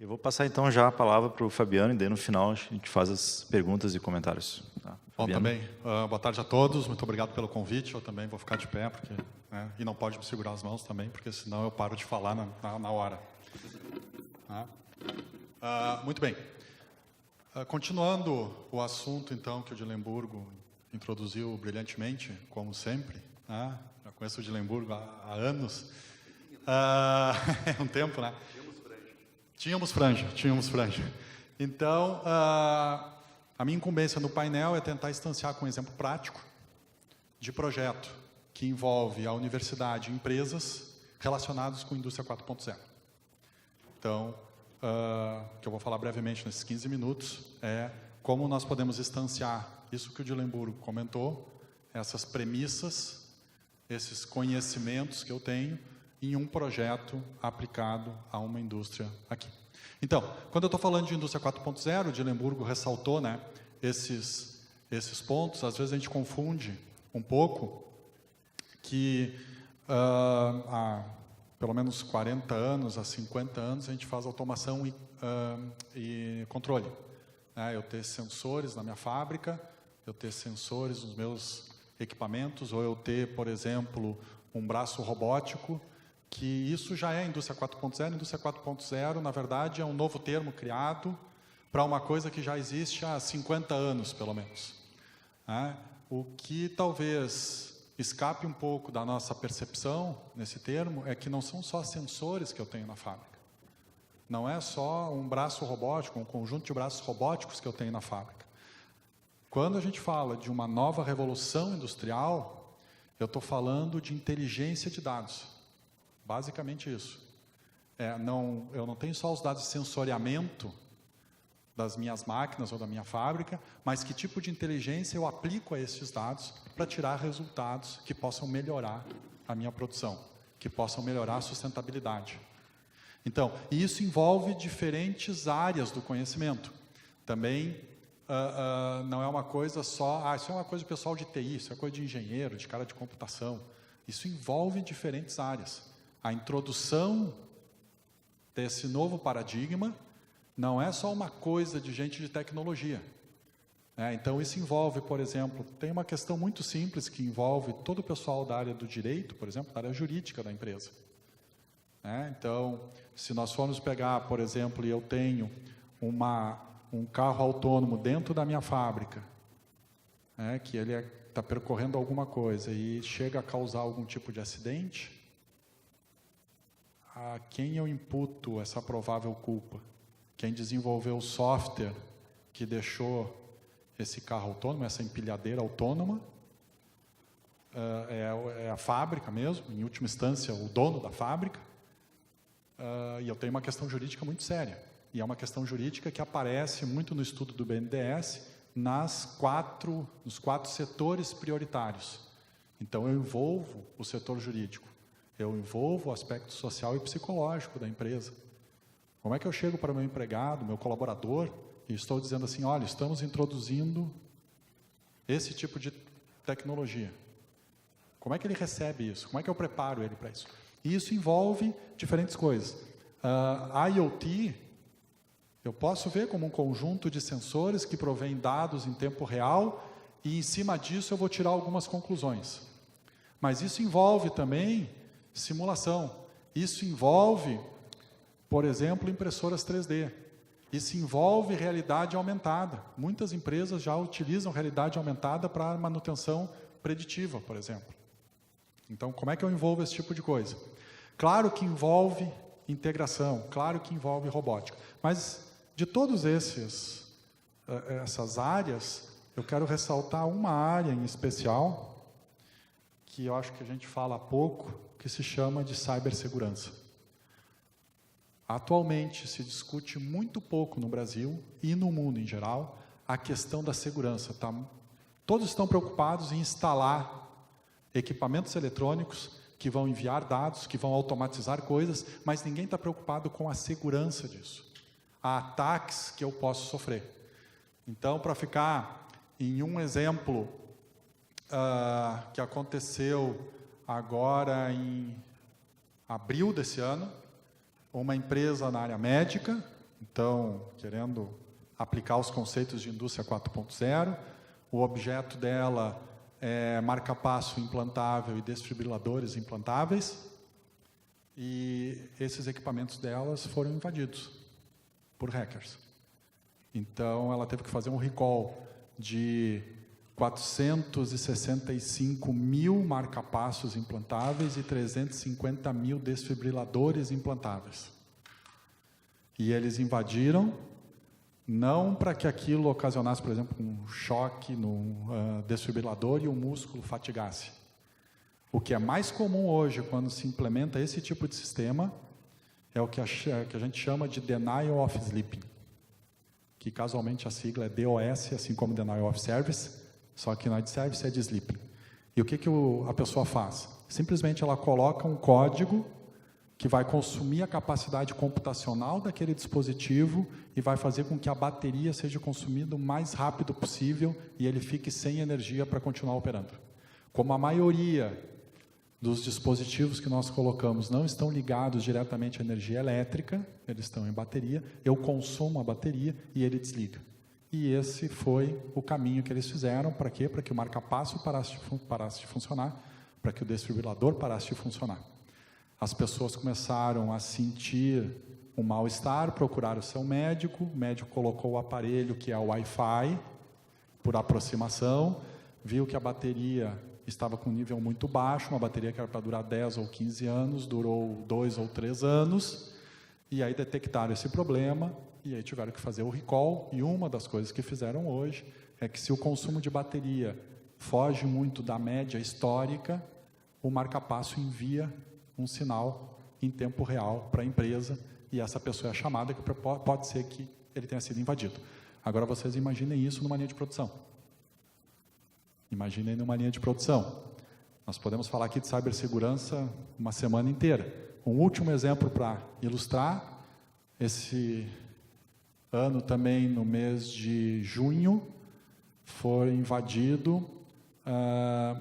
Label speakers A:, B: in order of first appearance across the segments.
A: Eu vou passar então já a palavra para o Fabiano e daí no final a gente faz as perguntas e comentários. Tá,
B: Bom, também, boa tarde a todos, muito obrigado pelo convite. Eu também vou ficar de pé, porque, né, e não pode me segurar as mãos também, porque senão eu paro de falar na hora. Muito bem. Continuando o assunto, então, que o Dilenburgo introduziu brilhantemente, como sempre, né? Já conheço o Dilenburgo há anos. É um tempo, né? Tínhamos franja. Então, a minha incumbência no painel é tentar instanciar com um exemplo prático de projeto que envolve a universidade e empresas relacionados com a indústria 4.0. Então, o que eu vou falar brevemente nesses 15 minutos é como nós podemos instanciar isso que o Dilenburgo comentou, essas premissas, esses conhecimentos que eu tenho, em um projeto aplicado a uma indústria aqui. Então, quando eu estou falando de indústria 4.0, o Dilenburgo ressaltou, né, esses pontos. Às vezes a gente confunde um pouco que há pelo menos 40 anos, há 50 anos, a gente faz automação e controle. Eu ter sensores na minha fábrica, eu ter sensores nos meus equipamentos, ou eu ter, por exemplo, um braço robótico, que isso já é indústria 4.0. Indústria 4.0, na verdade, é um novo termo criado para uma coisa que já existe há 50 anos, pelo menos. O que talvez escape um pouco da nossa percepção nesse termo é que não são só sensores que eu tenho na fábrica. Não é só um braço robótico, um conjunto de braços robóticos que eu tenho na fábrica. Quando a gente fala de uma nova revolução industrial, eu estou falando de inteligência de dados. Basicamente isso. Eu não tenho só os dados de sensoriamento das minhas máquinas ou da minha fábrica, mas que tipo de inteligência eu aplico a esses dados para tirar resultados que possam melhorar a minha produção, que possam melhorar a sustentabilidade. Então, isso envolve diferentes áreas do conhecimento. Também não é uma coisa só, isso é uma coisa do pessoal de TI, isso é coisa de engenheiro, de cara de computação. Isso envolve diferentes áreas. A introdução desse novo paradigma não é só uma coisa de gente de tecnologia. Então, isso envolve, por exemplo, tem uma questão muito simples que envolve todo o pessoal da área do direito, por exemplo, da área jurídica da empresa. Então, se nós formos pegar, por exemplo, e eu tenho um carro autônomo dentro da minha fábrica, que ele está percorrendo alguma coisa e chega a causar algum tipo de acidente, a quem eu imputo essa provável culpa? Quem desenvolveu o software que deixou esse carro autônomo, essa empilhadeira autônoma? É a fábrica mesmo, em última instância, o dono da fábrica. E eu tenho uma questão jurídica muito séria. E é uma questão jurídica que aparece muito no estudo do BNDES, nos quatro setores prioritários. Então, eu envolvo o setor jurídico. Eu envolvo o aspecto social e psicológico da empresa. Como é que eu chego para o meu empregado, meu colaborador, e estou dizendo assim, olha, estamos introduzindo esse tipo de tecnologia. Como é que ele recebe isso? Como é que eu preparo ele para isso? E isso envolve diferentes coisas. A IoT, eu posso ver como um conjunto de sensores que provém dados em tempo real e, em cima disso, eu vou tirar algumas conclusões. Mas isso envolve também simulação. Isso envolve, por exemplo, impressoras 3D. Isso envolve realidade aumentada. Muitas empresas já utilizam realidade aumentada para manutenção preditiva, por exemplo. Então, como é que eu envolvo esse tipo de coisa? Claro que envolve integração, claro que envolve robótica. Mas, de todas essas áreas, eu quero ressaltar uma área em especial, que eu acho que a gente fala há pouco, que se chama de cibersegurança. Atualmente se discute muito pouco no Brasil e no mundo em geral a questão da segurança. Todos estão preocupados em instalar equipamentos eletrônicos que vão enviar dados, que vão automatizar coisas, mas ninguém está preocupado com a segurança disso. Há ataques que eu posso sofrer. Então, para ficar em um exemplo que aconteceu agora em abril desse ano, uma empresa na área médica, então, querendo aplicar os conceitos de indústria 4.0, o objeto dela é marca-passo implantável e desfibriladores implantáveis, e esses equipamentos delas foram invadidos por hackers. Então, ela teve que fazer um recall de 465 mil marca-passos implantáveis e 350 mil desfibriladores implantáveis. E eles invadiram, não para que aquilo ocasionasse, por exemplo, um choque no desfibrilador e o músculo fatigasse. O que é mais comum hoje, quando se implementa esse tipo de sistema, é o que a gente chama de Denial of Sleeping, que casualmente a sigla é DOS, assim como Denial of Service, só que não é de service, é de sleeping. E o que a pessoa faz? Simplesmente ela coloca um código que vai consumir a capacidade computacional daquele dispositivo e vai fazer com que a bateria seja consumida o mais rápido possível e ele fique sem energia para continuar operando. Como a maioria dos dispositivos que nós colocamos não estão ligados diretamente à energia elétrica, eles estão em bateria, eu consumo a bateria e ele desliga. E esse foi o caminho que eles fizeram. Para quê? Para que o marca-passo parasse de funcionar, para que o desfibrilador parasse de funcionar. As pessoas começaram a sentir um mal-estar, procuraram o seu médico, o médico colocou o aparelho que é o Wi-Fi, por aproximação, viu que a bateria estava com um nível muito baixo, uma bateria que era para durar 10 ou 15 anos, durou 2 ou 3 anos, e aí detectaram esse problema, e aí tiveram que fazer o recall, e uma das coisas que fizeram hoje é que se o consumo de bateria foge muito da média histórica, o marca-passo envia um sinal em tempo real para a empresa, e essa pessoa é chamada, que pode ser que ele tenha sido invadido. Agora vocês imaginem isso numa linha de produção. Imaginem numa linha de produção. Nós podemos falar aqui de cibersegurança uma semana inteira. Um último exemplo para ilustrar. Esse ano também, no mês de junho, foi invadido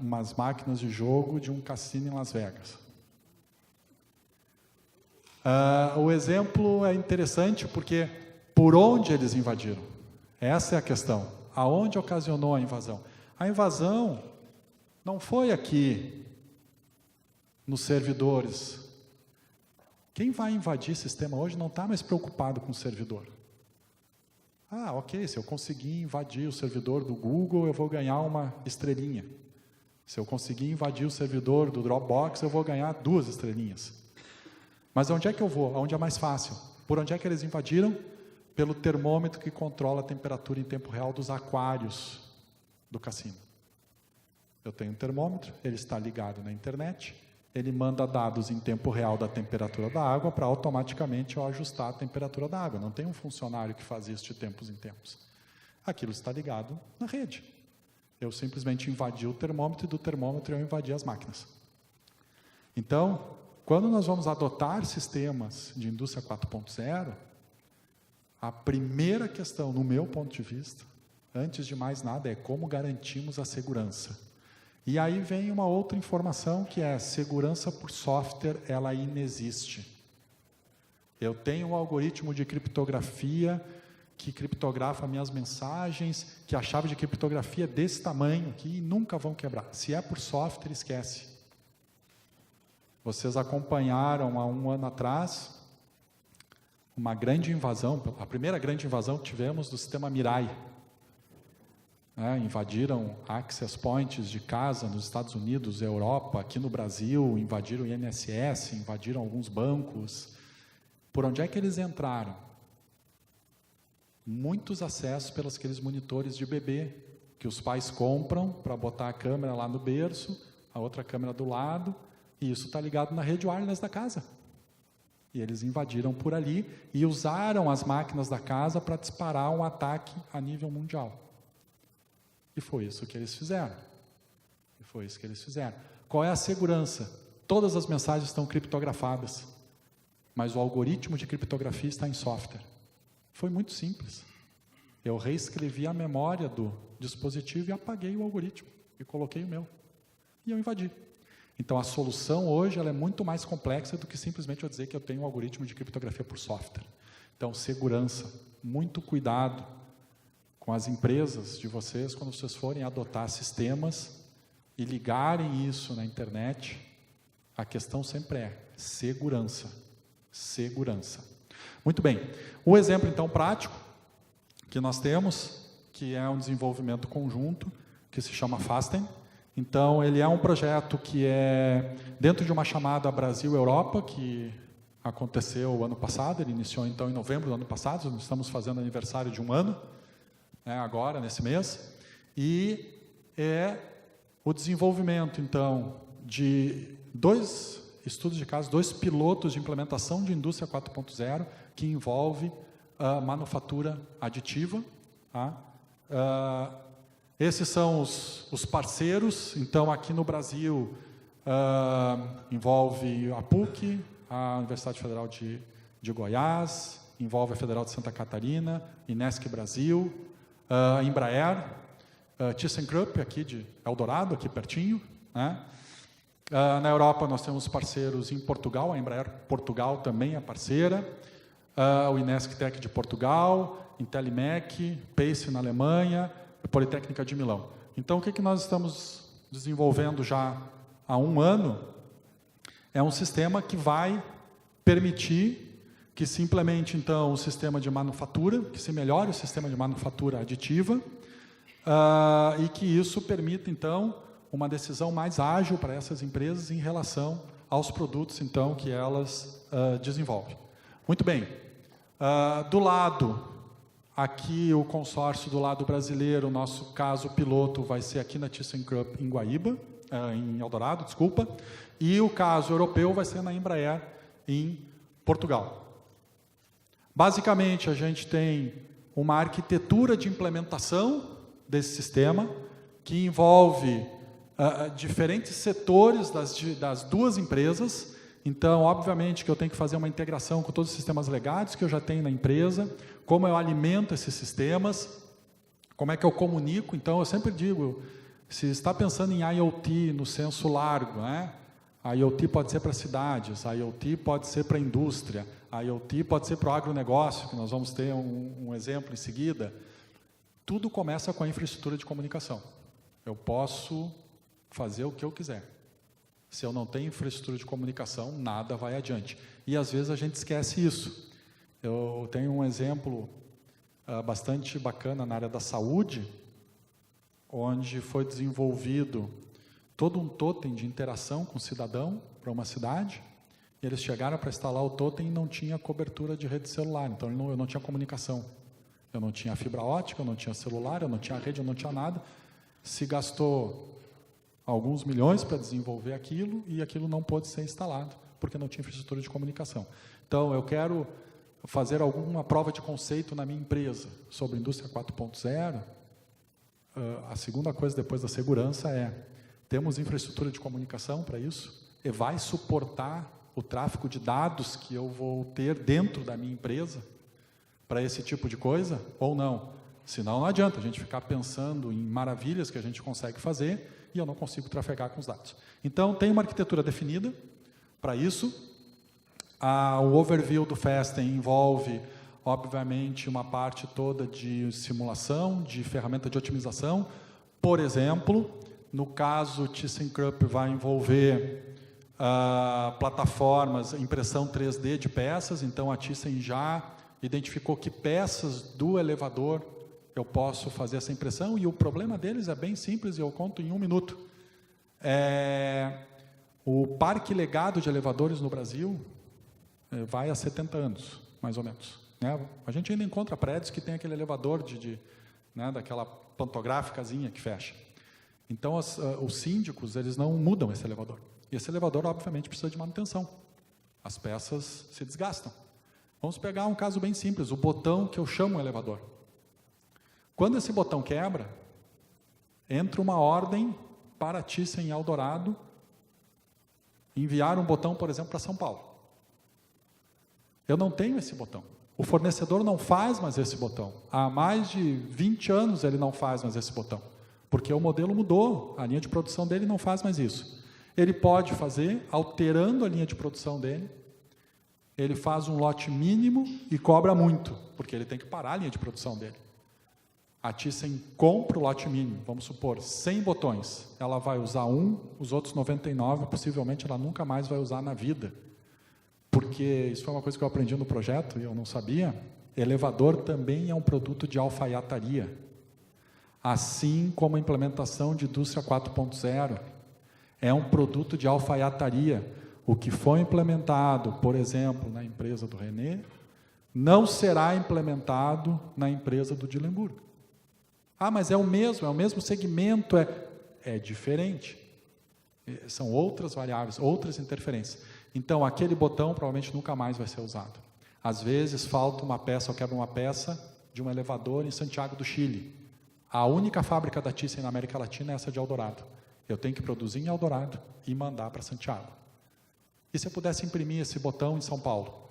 B: umas máquinas de jogo de um cassino em Las Vegas. O exemplo é interessante porque por onde eles invadiram? Essa é a questão. Aonde ocasionou a invasão? A invasão não foi aqui nos servidores. Quem vai invadir sistema hoje não está mais preocupado com o servidor. Ah, ok, se eu conseguir invadir o servidor do Google, eu vou ganhar uma estrelinha. Se eu conseguir invadir o servidor do Dropbox, eu vou ganhar 2 estrelinhas. Mas onde é que eu vou? Onde é mais fácil? Por onde é que eles invadiram? Pelo termômetro que controla a temperatura em tempo real dos aquários do cassino. Eu tenho um termômetro, ele está ligado na internet, ele manda dados em tempo real da temperatura da água para automaticamente eu ajustar a temperatura da água. Não tem um funcionário que faz isso de tempos em tempos. Aquilo está ligado na rede. Eu simplesmente invadi o termômetro e do termômetro eu invadi as máquinas. Então, quando nós vamos adotar sistemas de indústria 4.0, a primeira questão, no meu ponto de vista, antes de mais nada, é como garantimos a segurança. E aí vem uma outra informação que é segurança por software, ela inexiste. Eu tenho um algoritmo de criptografia que criptografa minhas mensagens, que a chave de criptografia é desse tamanho aqui e nunca vão quebrar. Se é por software, esquece. Vocês acompanharam há um ano atrás uma grande invasão, a primeira grande invasão que tivemos do sistema Mirai. Invadiram access points de casa nos Estados Unidos, Europa, aqui no Brasil, invadiram o INSS, invadiram alguns bancos. Por onde é que eles entraram? Muitos acessos pelos aqueles monitores de bebê, que os pais compram para botar a câmera lá no berço, a outra câmera do lado, e isso está ligado na rede wireless da casa. E eles invadiram por ali e usaram as máquinas da casa para disparar um ataque a nível mundial. E foi isso que eles fizeram. Qual é a segurança? Todas as mensagens estão criptografadas, mas o algoritmo de criptografia está em software. Foi muito simples. Eu reescrevi a memória do dispositivo e apaguei o algoritmo e coloquei o meu. E eu invadi. Então, a solução hoje ela é muito mais complexa do que simplesmente eu dizer que eu tenho um algoritmo de criptografia por software.
C: Então, segurança, muito cuidado com as empresas de vocês quando vocês forem adotar sistemas e ligarem isso na internet. A questão sempre é segurança, segurança. Muito bem, o exemplo então prático que nós temos, que é um desenvolvimento conjunto, que se chama Fasten. Então, ele é um projeto que é dentro de uma chamada Brasil-Europa, que aconteceu ano passado, ele iniciou então em novembro do ano passado, nós estamos fazendo aniversário de 1 ano, né, agora, nesse mês, e é o desenvolvimento, então, de 2 estudos de caso, 2 pilotos de implementação de indústria 4.0, que envolve manufatura aditiva. Tá? Esses são os parceiros. Então, aqui no Brasil, envolve a PUC, a Universidade Federal de Goiás, envolve a Federal de Santa Catarina, Inesc Brasil, a Embraer, ThyssenKrupp, aqui de Eldorado, aqui pertinho, né? Na Europa, nós temos parceiros em Portugal, a Embraer Portugal também é parceira, o Inesc Tech de Portugal, Intelimec, Pace na Alemanha, Politécnica de Milão. Então, o que nós estamos desenvolvendo já há 1 ano é um sistema que vai permitir que se implemente, então, o sistema de manufatura, que se melhore o sistema de manufatura aditiva, e que isso permita, então, uma decisão mais ágil para essas empresas em relação aos produtos, então, que elas desenvolvem. Muito bem. Do lado, aqui o consórcio do lado brasileiro, o nosso caso piloto vai ser aqui na ThyssenKrupp em Guaíba, em Eldorado, desculpa, e o caso europeu vai ser na Embraer em Portugal. Basicamente, a gente tem uma arquitetura de implementação desse sistema que envolve diferentes setores das 2 empresas. Então, obviamente, que eu tenho que fazer uma integração com todos os sistemas legados que eu já tenho na empresa, como eu alimento esses sistemas, como é que eu comunico. Então, eu sempre digo, se está pensando em IoT no senso largo, né? IoT pode ser para cidades, IoT pode ser para a indústria, IoT pode ser para o agronegócio, que nós vamos ter um exemplo em seguida. Tudo começa com a infraestrutura de comunicação. Eu posso fazer o que eu quiser. Se eu não tenho infraestrutura de comunicação, nada vai adiante. E, às vezes, a gente esquece isso. Eu tenho um exemplo bastante bacana na área da saúde, onde foi desenvolvido todo um totem de interação com o cidadão para uma cidade. E eles chegaram para instalar o totem e não tinha cobertura de rede celular. Então, eu não tinha comunicação. Eu não tinha fibra ótica, eu não tinha celular, eu não tinha rede, eu não tinha nada. Se gastou alguns milhões para desenvolver aquilo e aquilo não pôde ser instalado, porque não tinha infraestrutura de comunicação. Então, eu quero fazer alguma prova de conceito na minha empresa sobre indústria 4.0. A segunda coisa depois da segurança é, temos infraestrutura de comunicação para isso? E vai suportar o tráfego de dados que eu vou ter dentro da minha empresa para esse tipo de coisa ou não? Senão não adianta a gente ficar pensando em maravilhas que a gente consegue fazer e eu não consigo trafegar com os dados. Então, tem uma arquitetura definida para isso. O overview do Fasten envolve, obviamente, uma parte toda de simulação, de ferramenta de otimização. Por exemplo, no caso, ThyssenKrupp vai envolver plataformas, impressão 3D de peças. Então, a Thyssen já identificou que peças do elevador eu posso fazer essa impressão, e o problema deles é bem simples, e eu conto em 1 minuto. O parque legado de elevadores no Brasil vai a 70 anos, mais ou menos. Né? A gente ainda encontra prédios que tem aquele elevador né, daquela pantográficazinha que fecha. Então, os síndicos, eles não mudam esse elevador. E esse elevador, obviamente, precisa de manutenção. As peças se desgastam. Vamos pegar um caso bem simples, o botão que eu chamo elevador. Quando esse botão quebra, entra uma ordem para a Thyssen em Eldorado enviar um botão, por exemplo, para São Paulo. Eu não tenho esse botão. O fornecedor não faz mais esse botão. Há mais de 20 anos ele não faz mais esse botão, porque o modelo mudou, a linha de produção dele não faz mais isso. Ele pode fazer alterando a linha de produção dele, ele faz um lote mínimo e cobra muito, porque ele tem que parar a linha de produção dele. A Thyssen compra o lote mínimo, vamos supor, 100 botões. Ela vai usar um, os outros 99, possivelmente ela nunca mais vai usar na vida. Porque isso foi uma coisa que eu aprendi no projeto, e eu não sabia. Elevador também é um produto de alfaiataria. Assim como a implementação de indústria 4.0 é um produto de alfaiataria. O que foi implementado, por exemplo, na empresa do René, não será implementado na empresa do Dillenburg. Ah, mas é o mesmo segmento, é diferente. São outras variáveis, outras interferências. Então, aquele botão provavelmente nunca mais vai ser usado. Às vezes, falta uma peça, ou quebra uma peça de um elevador em Santiago do Chile. A única fábrica da Thyssen na América Latina é essa de Eldorado. Eu tenho que produzir em Eldorado e mandar para Santiago. E se eu pudesse imprimir esse botão em São Paulo?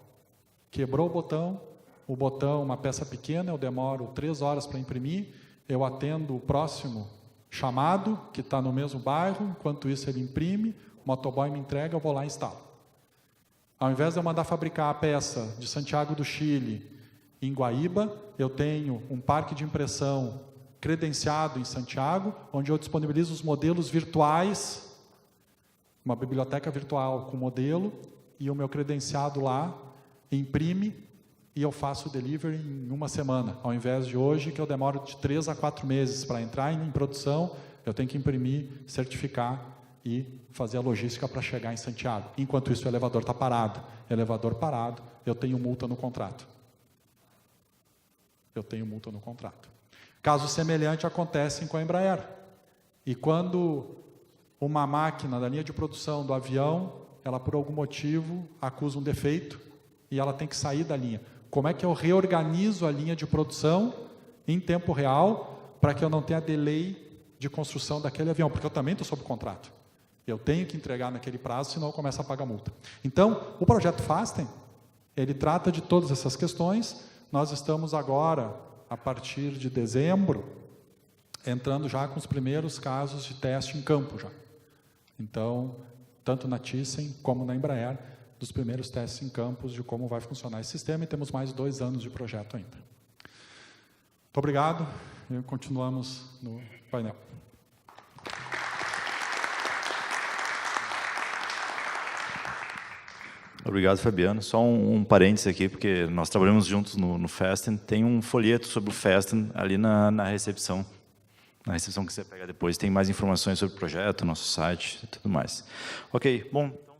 C: Quebrou o botão, uma peça pequena, eu demoro 3 horas para imprimir, eu atendo o próximo chamado, que está no mesmo bairro, enquanto isso ele imprime, o motoboy me entrega, eu vou lá e instalo. Ao invés de eu mandar fabricar a peça de Santiago do Chile em Guaíba, eu tenho um parque de impressão credenciado em Santiago, onde eu disponibilizo os modelos virtuais, uma biblioteca virtual com modelo, e o meu credenciado lá imprime e eu faço o delivery em 1 semana, ao invés de hoje, que eu demoro de 3 a 4 meses para entrar em produção, eu tenho que imprimir, certificar e fazer a logística para chegar em Santiago. Enquanto isso, o elevador está parado. Elevador parado, eu tenho multa no contrato. Caso semelhante acontece com a Embraer. E quando uma máquina da linha de produção do avião, ela por algum motivo acusa um defeito e ela tem que sair da linha. Como é que eu reorganizo a linha de produção em tempo real para que eu não tenha delay de construção daquele avião? Porque eu também estou sob contrato. Eu tenho que entregar naquele prazo, senão eu começo a pagar multa. Então, o projeto FASTEM, ele trata de todas essas questões. Nós estamos agora, a partir de dezembro, entrando já com os primeiros casos de teste em campo já. Então, tanto na Thyssen como na Embraer, dos primeiros testes em campos de como vai funcionar esse sistema, e temos mais 2 anos de projeto ainda. Muito obrigado, e continuamos no painel.
A: Obrigado, Fabiano. Só um parênteses aqui, porque nós trabalhamos juntos no Fasten. Tem um folheto sobre o Fasten ali na recepção. Na recepção que você pega depois, tem mais informações sobre o projeto, nosso site e tudo mais. Ok, bom.